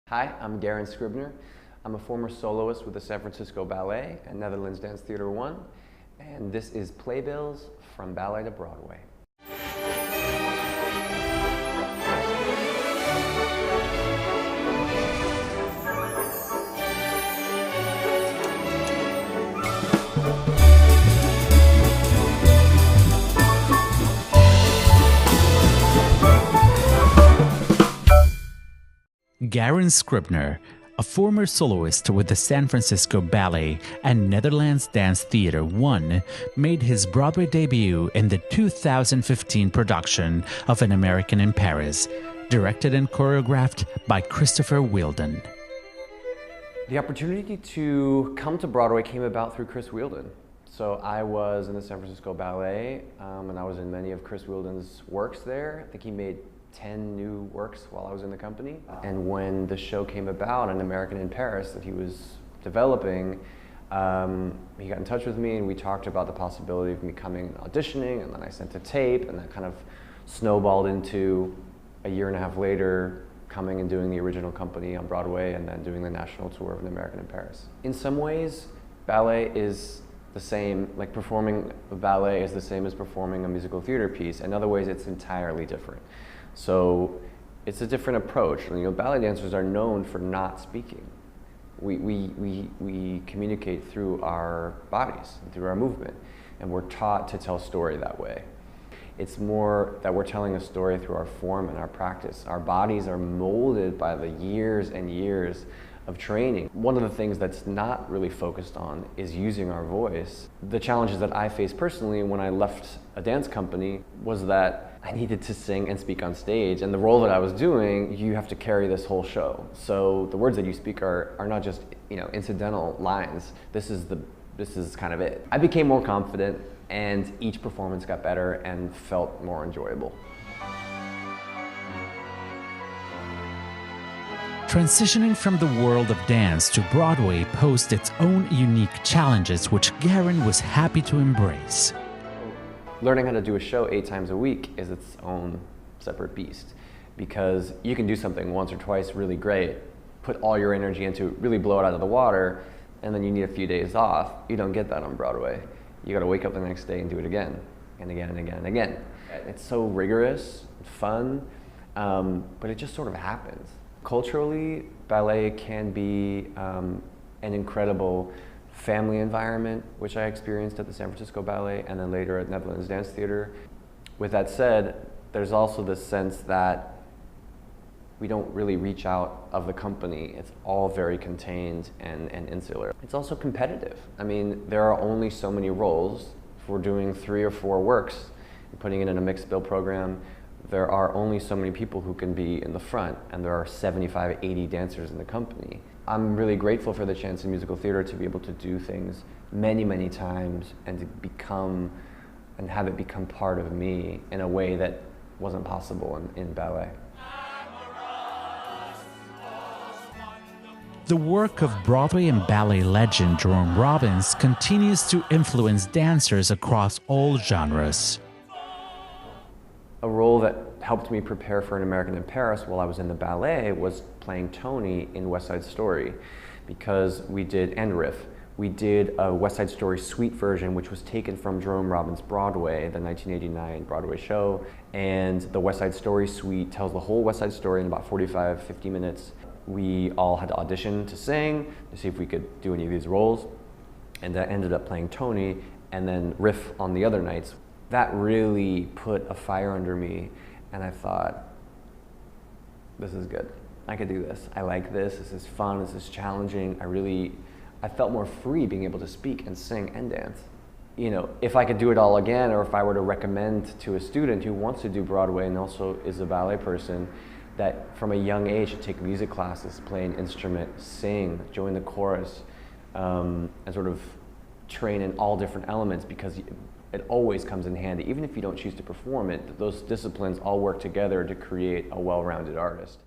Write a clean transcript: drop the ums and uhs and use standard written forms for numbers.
Hi, I'm Garen Scribner. I'm a former soloist with the San Francisco Ballet and Netherlands Dance Theater 1, and this is Playbills from Ballet to Broadway. Garen Scribner, a former soloist with the San Francisco Ballet and Netherlands Dance Theater 1, made his Broadway debut in the 2015 production of An American in Paris, directed and choreographed by Christopher Wheeldon. The opportunity to come to Broadway came about through Chris Wheeldon. So I was in the San Francisco Ballet, and I was in many of Chris Wheeldon's works there. I think he made 10 new works while I was in the company. And when the show came about, An American in Paris, that he was developing, he got in touch with me and we talked about the possibility of me coming and auditioning, and then I sent a tape, and that kind of snowballed into a year and a half later coming and doing the original company on Broadway and then doing the national tour of An American in Paris. In some ways, ballet is the same, like performing a ballet is the same as performing a musical theater piece. In other ways, it's entirely different. So it's a different approach. You know, ballet dancers are known for not speaking. We communicate through our bodies, through our movement, and we're taught to tell story that way. It's more that we're telling a story through our form and our practice. Our bodies are molded by the years and years of training. One of the things that's not really focused on is using our voice. The challenges that I faced personally when I left a dance company was that I needed to sing and speak on stage, and the role that I was doing, you have to carry this whole show. So the words that you speak are not just, you know, incidental lines. This is kind of it. I became more confident, and each performance got better and felt more enjoyable. Transitioning from the world of dance to Broadway posed its own unique challenges, which Garen was happy to embrace. Learning how to do a show 8 times a week is its own separate beast, because you can do something once or twice really great, put all your energy into it, really blow it out of the water, and then you need a few days off. You don't get that on Broadway. You gotta wake up the next day and do it again, and again, and again, and again. It's so rigorous, fun, but it just sort of happens. Culturally, ballet can be an incredible family environment, which I experienced at the San Francisco Ballet and then later at Netherlands Dance Theater. With that said, there's also this sense that we don't really reach out of the company. It's all very contained and insular. It's also competitive. I mean, there are only so many roles. If we're doing 3 or 4 works and putting it in a mixed bill program, there are only so many people who can be in the front, and there are 75, 80 dancers in the company. I'm really grateful for the chance in musical theater to be able to do things many, many times and to have it become part of me in a way that wasn't possible in ballet. The work of Broadway and ballet legend Jerome Robbins continues to influence dancers across all genres. A role that helped me prepare for An American in Paris while I was in the ballet was playing Tony in West Side Story, because we did a West Side Story suite version, which was taken from Jerome Robbins Broadway, the 1989 Broadway show, and the West Side Story suite tells the whole West Side Story in about 45, 50 minutes. We all had to audition to sing to see if we could do any of these roles, and I ended up playing Tony and then riff on the other nights. That really put a fire under me, and I thought, this is good. I could do this. I like this. This is fun. This is challenging. I felt more free being able to speak and sing and dance. You know, if I could do it all again, or if I were to recommend to a student who wants to do Broadway and also is a ballet person, that from a young age to take music classes, play an instrument, sing, join the chorus, and sort of train in all different elements, because it always comes in handy. Even if you don't choose to perform it, those disciplines all work together to create a well-rounded artist.